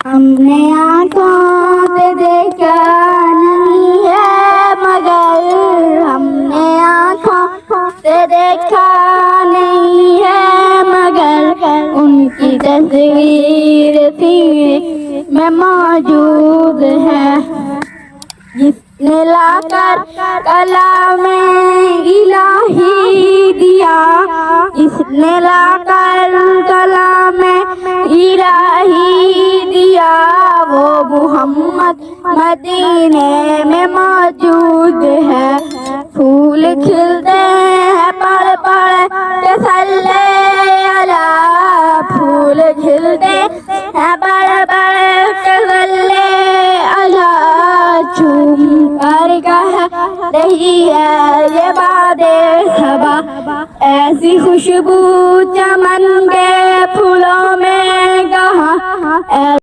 ہم نے آنکھوں سے دیکھا نہیں ہے مگر ہم نے آنکھوں سے دیکھا نہیں ہے مگر ان کی تصویر سینے میں موجود ہے. جس نے لا کر کلام الہی دیا, جس نے لا کر کلام الہی دیا, وہ محمد مدینے میں موجود ہے. پھول کھلتے ہیں پڑھ پڑھ کے صلی علی, پھول کھلتے ہیں پڑھ پڑھ کے صلی علی. چوم کر کہہ رہی ہے یہ باد صبا, ایسی خوشبو چمن